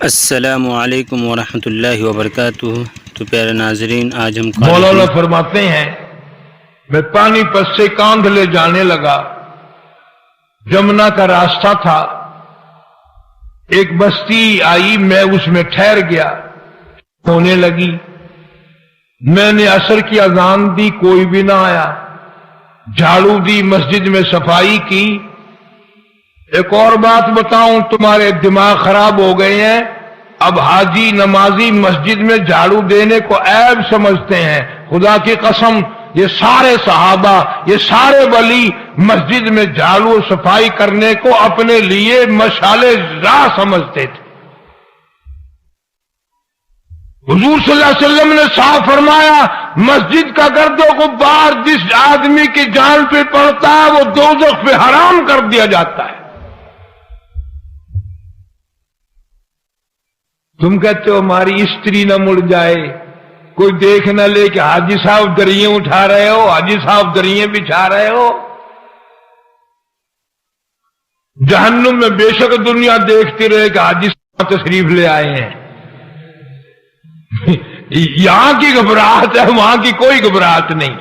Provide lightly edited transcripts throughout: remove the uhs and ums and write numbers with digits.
السلام علیکم ورحمۃ اللہ وبرکاتہ۔ تو پیارے ناظرین، آج ہم مولانا فرماتے ہیں میں پانی پت سے کاندھ لے جانے لگا، جمنا کا راستہ تھا، ایک بستی آئی، میں اس میں ٹھہر گیا، ہونے لگی، میں نے عصر کی اذان دی، کوئی بھی نہ آیا، جھاڑو دی، مسجد میں صفائی کی۔ ایک اور بات بتاؤں، تمہارے دماغ خراب ہو گئے ہیں، اب حاجی نمازی مسجد میں جھاڑو دینے کو عیب سمجھتے ہیں۔ خدا کی قسم، یہ سارے صحابہ، یہ سارے ولی مسجد میں جھاڑو صفائی کرنے کو اپنے لیے مشعل راہ سمجھتے تھے۔ حضور صلی اللہ علیہ وسلم نے صاف فرمایا، مسجد کا گرد و غبار جس آدمی کی جان پہ پڑتا ہے وہ دوزخ پہ حرام کر دیا جاتا ہے۔ تم کہتے ہو ہماری استری نہ مڑ جائے، کوئی دیکھ نہ لے کہ حاجی صاحب دریں اٹھا رہے ہو، حاجی صاحب دریں بچھا رہے ہو۔ جہنم میں بے شک دنیا دیکھتی رہے کہ حاجی صاحب تشریف لے آئے ہیں۔ یہاں کی گھبراہٹ ہے، وہاں کی کوئی گھبراہٹ نہیں۔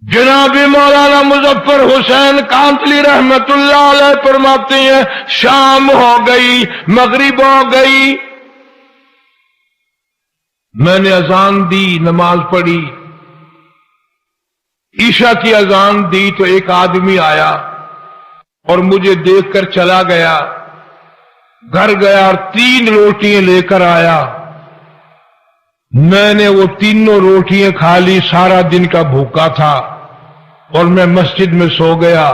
جناب مولانا مظفر حسین کانتلی رحمت اللہ علیہ فرماتے ہیں، شام ہو گئی، مغرب ہو گئی، میں نے اذان دی، نماز پڑھی، عشاء کی اذان دی تو ایک آدمی آیا اور مجھے دیکھ کر چلا گیا، گھر گیا اور 3 روٹیاں لے کر آیا۔ میں نے وہ تینوں روٹیاں کھا لی، سارا دن کا بھوکا تھا اور میں مسجد میں سو گیا۔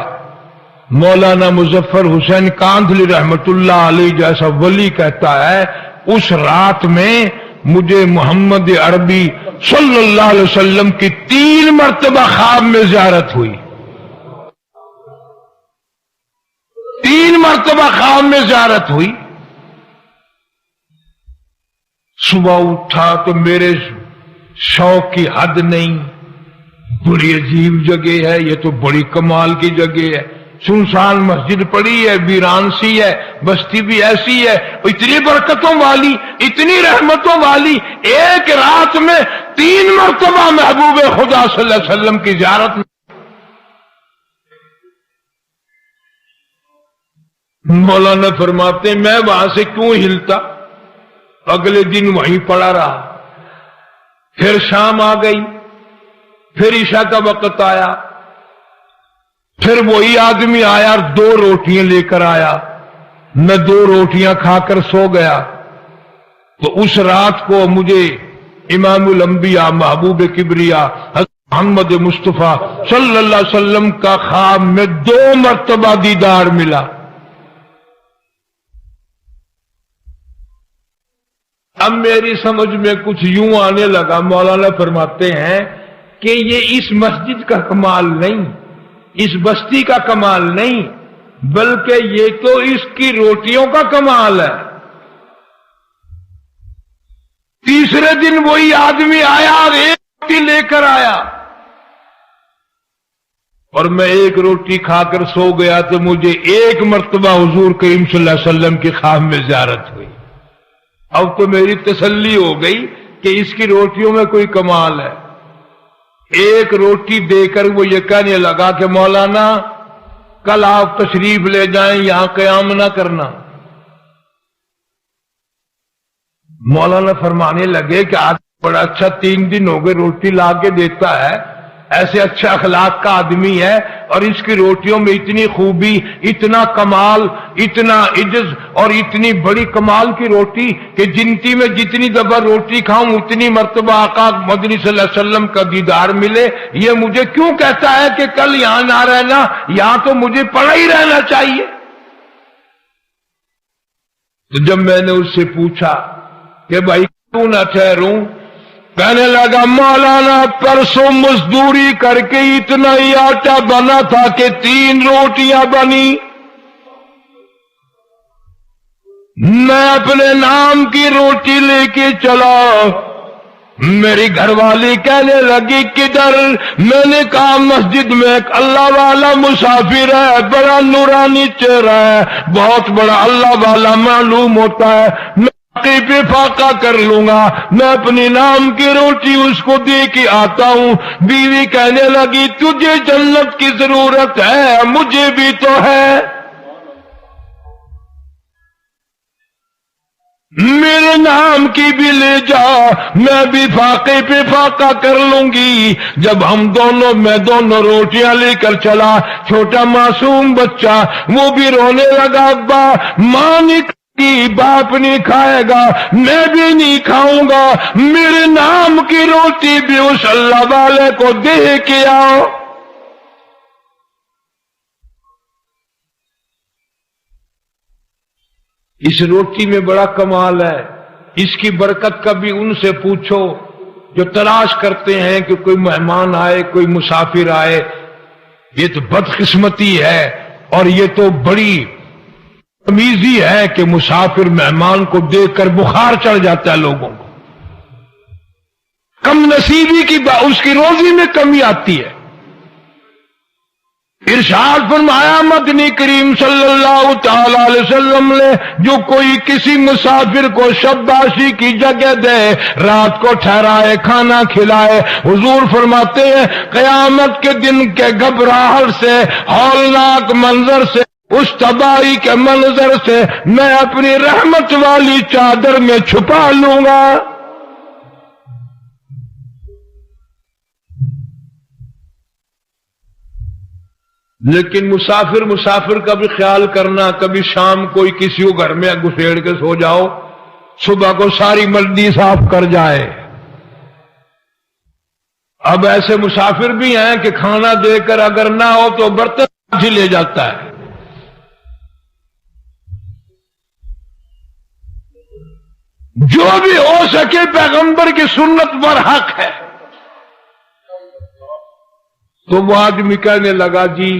مولانا مظفر حسین کاندھلی رحمت اللہ علیہ جیسا ولی کہتا ہے، اس رات میں مجھے محمد عربی صلی اللہ علیہ وسلم کی 3 مرتبہ خواب میں زیارت ہوئی، 3 مرتبہ خواب میں زیارت ہوئی۔ صبح اٹھا تو میرے شوق کی حد نہیں، بڑی عجیب جگہ ہے، یہ تو بڑی کمال کی جگہ ہے، سنسان مسجد پڑی ہے، ویران سی ہے، بستی بھی ایسی ہے، اتنی برکتوں والی، اتنی رحمتوں والی، ایک رات میں 3 مرتبہ محبوب خدا صلی اللہ علیہ وسلم کی زیارت میں۔ مولانا فرماتے ہیں میں وہاں سے کیوں ہلتا، اگلے دن وہیں پڑا رہا، پھر شام آ گئی، پھر عشاء کا وقت آیا، پھر وہی آدمی آیا اور 2 روٹیاں لے کر آیا، میں 2 روٹیاں کھا کر سو گیا۔ تو اس رات کو مجھے امام الانبیاء محبوب کبریا حضرت محمد مصطفیٰ صلی اللہ علیہ وسلم کا خواب میں 2 مرتبہ دیدار ملا۔ اب میری سمجھ میں کچھ یوں آنے لگا، مولانا فرماتے ہیں کہ یہ اس مسجد کا کمال نہیں، اس بستی کا کمال نہیں، بلکہ یہ تو اس کی روٹیوں کا کمال ہے۔ تیسرے دن وہی آدمی آیا اور 1 روٹی لے کر آیا، اور میں 1 روٹی کھا کر سو گیا تو مجھے 1 مرتبہ حضور کریم صلی اللہ علیہ وسلم کی خواب میں زیارت ہوئی۔ اب تو میری تسلی ہو گئی کہ اس کی روٹیوں میں کوئی کمال ہے۔ 1 روٹی دے کر وہ یہ کہنے لگا کہ مولانا کل آپ تشریف لے جائیں، یہاں قیام نہ کرنا۔ مولانا فرمانے لگے کہ آج بڑا اچھا، 3 دن ہو گئے روٹی لا کے دیتا ہے، ایسے اچھے اخلاق کا آدمی ہے، اور اس کی روٹیوں میں اتنی خوبی، اتنا کمال، اتنا عجز اور اتنی بڑی کمال کی روٹی کہ جنتی میں جتنی دفعہ روٹی کھاؤں اتنی مرتبہ آقا مدنی صلی اللہ علیہ وسلم کا دیدار ملے۔ یہ مجھے کیوں کہتا ہے کہ کل یہاں نہ رہنا، یہاں تو مجھے پڑا ہی رہنا چاہیے۔ تو جب میں نے اس سے پوچھا کہ بھائی کیوں نہ ٹھہروں، کہنے لگا مولانا پرسوں مزدوری کر کے اتنا ہی آٹا بنا تھا کہ 3 روٹیاں بنی، میں اپنے نام کی روٹی لے کے چلا، میری گھر والی کہنے لگی کدھر؟ میں نے کہا مسجد میں ایک اللہ والا مسافر ہے، بڑا نورانی چہرہ ہے، بہت بڑا اللہ والا معلوم ہوتا ہے، میں پہ فاقہ کر لوں گا، میں اپنی نام کی روٹی اس کو دے کے آتا ہوں۔ بیوی کہنے لگی تجھے جنت کی ضرورت ہے، مجھے بھی تو ہے، میرے نام کی بھی لے جا، میں بھی فاقے پہ فاقہ کر لوں گی۔ جب میں دونوں روٹیاں لے کر چلا، چھوٹا معصوم بچہ وہ بھی رونے لگا، ابا ماں نہیں کھائے گی، باپ نہیں کھائے گا، میں بھی نہیں کھاؤں گا، میرے نام کی روٹی بھی اس اللہ والے کو دے کے آؤ۔ اس روٹی میں بڑا کمال ہے، اس کی برکت کبھی ان سے پوچھو جو تلاش کرتے ہیں کہ کوئی مہمان آئے، کوئی مسافر آئے۔ یہ تو بدقسمتی ہے اور یہ تو بڑی تمیزی ہے کہ مسافر مہمان کو دیکھ کر بخار چڑھ جاتا ہے لوگوں کو، کم نصیبی کی اس کی روزی میں کمی آتی ہے۔ ارشاد فرمایا مدنی کریم صلی اللہ تعالی علیہ وسلم نے، جو کوئی کسی مسافر کو شباشی کی جگہ دے، رات کو ٹھہرائے، کھانا کھلائے، حضور فرماتے ہیں قیامت کے دن کے گھبراہٹ سے، ہولناک منظر سے، اس تباہی کے منظر سے میں اپنی رحمت والی چادر میں چھپا لوں گا۔ لیکن مسافر کا بھی خیال کرنا، کبھی شام کوئی کسی کو گھر میں گھسیڑ کے سو جاؤ، صبح کو ساری ملڈی صاف کر جائے۔ اب ایسے مسافر بھی ہیں کہ کھانا دے کر اگر نہ ہو تو برتن ہی لے جاتا ہے۔ جو بھی ہو سکے پیغمبر کی سنت پر حق ہے۔ تو وہ آدمی کہنے لگا جی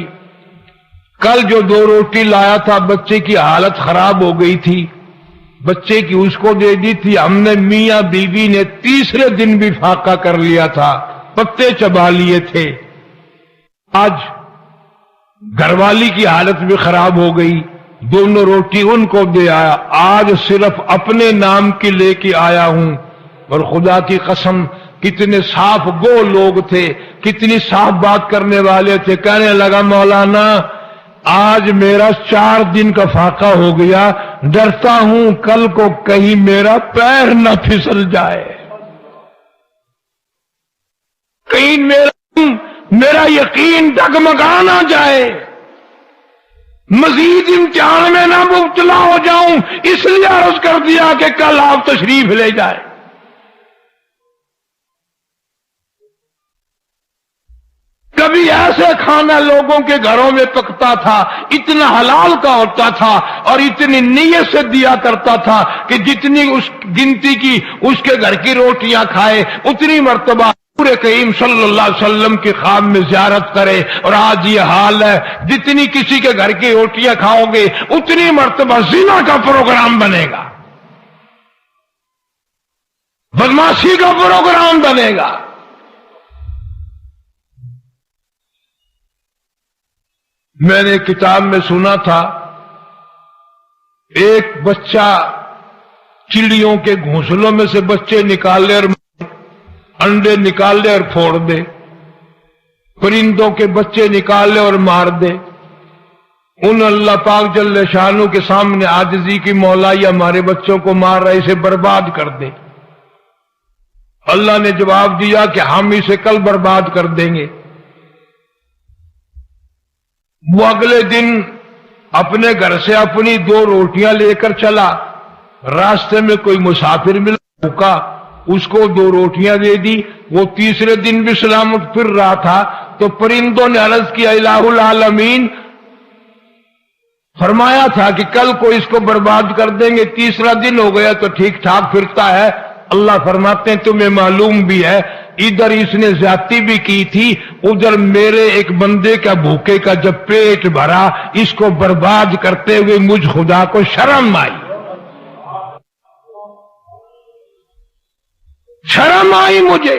کل جو 2 روٹی لایا تھا بچے کی حالت خراب ہو گئی تھی، بچے کی اس کو دے دی تھی، ہم نے میاں بیوی نے تیسرے دن بھی فاقہ کر لیا تھا، پتے چبا لیے تھے، آج گھر والی کی حالت بھی خراب ہو گئی، دونوں روٹی ان کو دے آیا، آج صرف اپنے نام کی لے کے آیا ہوں۔ اور خدا کی قسم کتنے صاف گو لوگ تھے، کتنی صاف بات کرنے والے تھے۔ کہنے لگا مولانا آج میرا 4 دن کا فاقہ ہو گیا، ڈرتا ہوں کل کو کہیں میرا پیر نہ پھسل جائے، کہیں میرا یقین ڈگمگا نہ جائے، مزید امتحان میں نہ مبتلا ہو جاؤں، اس لیے عرض کر دیا کہ کل آپ تشریف لے جائے۔ کبھی ایسے کھانا لوگوں کے گھروں میں پکتا تھا، اتنا حلال کا ہوتا تھا اور اتنی نیت سے دیا کرتا تھا کہ جتنی اس گنتی کی اس کے گھر کی روٹیاں کھائے اتنی مرتبہ پورے کریم صلی اللہ علیہ وسلم کے خواب میں زیارت کرے۔ اور آج یہ حال ہے، جتنی کسی کے گھر کی روٹیاں کھاؤ گے اتنی مرتبہ زنا کا پروگرام بنے گا، بدماشی کا پروگرام بنے گا۔ میں نے کتاب میں سنا تھا ایک بچہ چڑیوں کے گھونسلوں میں سے بچے نکال لے اور انڈے نکال لے اور پھوڑ دے، پرندوں کے بچے نکال لے اور مار دے۔ ان اللہ پاک جل شانہ کے سامنے عاجزی کی مولا یہ ہمارے بچوں کو مار رہا ہے، اسے برباد کر دے۔ اللہ نے جواب دیا کہ ہم اسے کل برباد کر دیں گے۔ وہ اگلے دن اپنے گھر سے اپنی 2 روٹیاں لے کر چلا، راستے میں کوئی مسافر ملا بھوکا، اس کو 2 روٹیاں دے دی۔ وہ تیسرے دن بھی سلامت پھر رہا تھا تو پرندوں نے عرض کیا الہ العالمین فرمایا تھا کہ کل کو اس کو برباد کر دیں گے، تیسرا دن ہو گیا تو ٹھیک ٹھاک پھرتا ہے۔ اللہ فرماتے ہیں تمہیں معلوم بھی ہے ادھر اس نے زیادتی بھی کی تھی، ادھر میرے ایک بندے کا بھوکے کا جب پیٹ بھرا اس کو برباد کرتے ہوئے مجھ خدا کو شرم آئی۔ شرم آئی مجھے.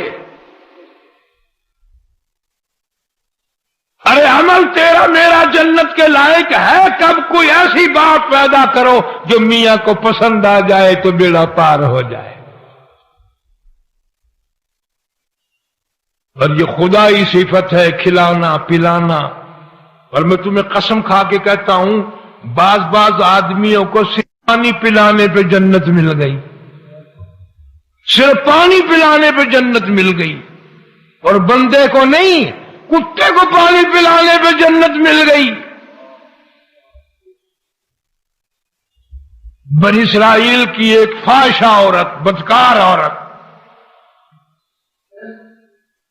ارے عمل تیرا میرا جنت کے لائق ہے کب؟ کوئی ایسی بات پیدا کرو جو میاں کو پسند آ جائے تو بیڑا پار ہو جائے. اور یہ خدائی صفت ہے کھلانا پلانا. اور میں تمہیں قسم کھا کے کہتا ہوں بعض آدمیوں کو صرف پانی پلانے پہ جنت مل گئی. صرف پانی پلانے پہ جنت مل گئی. اور بندے کو نہیں، کتے کو پانی پلانے پہ جنت مل گئی. بنی اسرائیل کی ایک فاحشہ عورت، بدکار عورت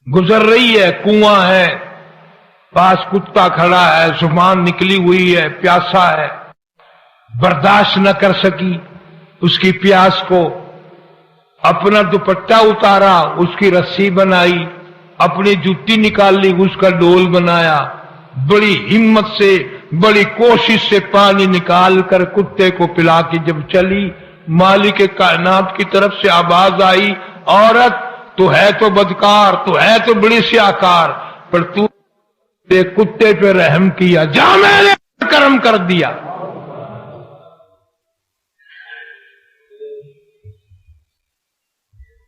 گزر رہی ہے، کنواں ہے، پاس کتا کھڑا ہے، زبان نکلی ہوئی ہے، پیاسا ہے، برداشت نہ کر سکی اس کی پیاس کو. اپنا دوپٹہ اتارا، اس کی رسی بنائی، اپنی جوتی نکال لی، اس کا ڈول بنایا، بڑی ہمت سے بڑی کوشش سے پانی نکال کر کتے کو پلا کے جب چلی، مالک کائنات کی طرف سے آواز آئی، عورت تو ہے تو بدکار، تو ہے تو بڑی سیاکار، پر تو کتے پہ رحم کیا، جا میں نے کرم کر دیا.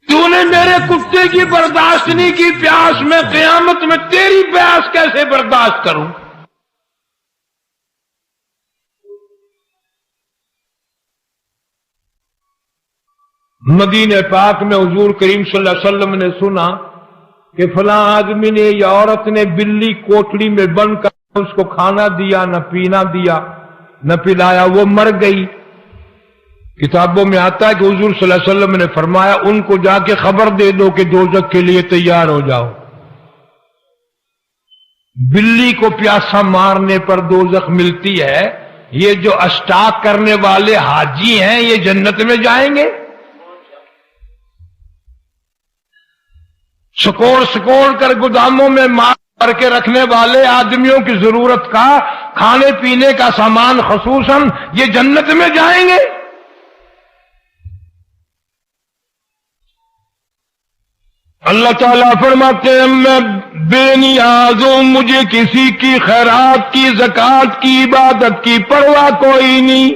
تو نے میرے کتے کی برداشت نہیں کی پیاس، میں قیامت میں تیری پیاس کیسے برداشت کروں؟ مدینہ پاک میں حضور کریم صلی اللہ علیہ وسلم نے سنا کہ فلاں آدمی نے یا عورت نے بلی کوٹڑی میں بند کر اس کو کھانا دیا، نہ پینا دیا، نہ پلایا، وہ مر گئی. کتابوں میں آتا ہے کہ حضور صلی اللہ علیہ وسلم نے فرمایا ان کو جا کے خبر دے دو کہ دوزخ کے لیے تیار ہو جاؤ. بلی کو پیاسا مارنے پر دوزخ ملتی ہے. یہ جو اسٹاک کرنے والے حاجی ہیں یہ جنت میں جائیں گے؟ سکوڑ کر گوداموں میں مار کے رکھنے والے آدمیوں کی ضرورت کا کھانے پینے کا سامان خصوصاً یہ جنت میں جائیں گے؟ اللہ تعالیٰ فرماتے ہیں میں بے نیاز ہوں، مجھے کسی کی خیرات کی، زکات کی، عبادت کی پرواہ کوئی نہیں.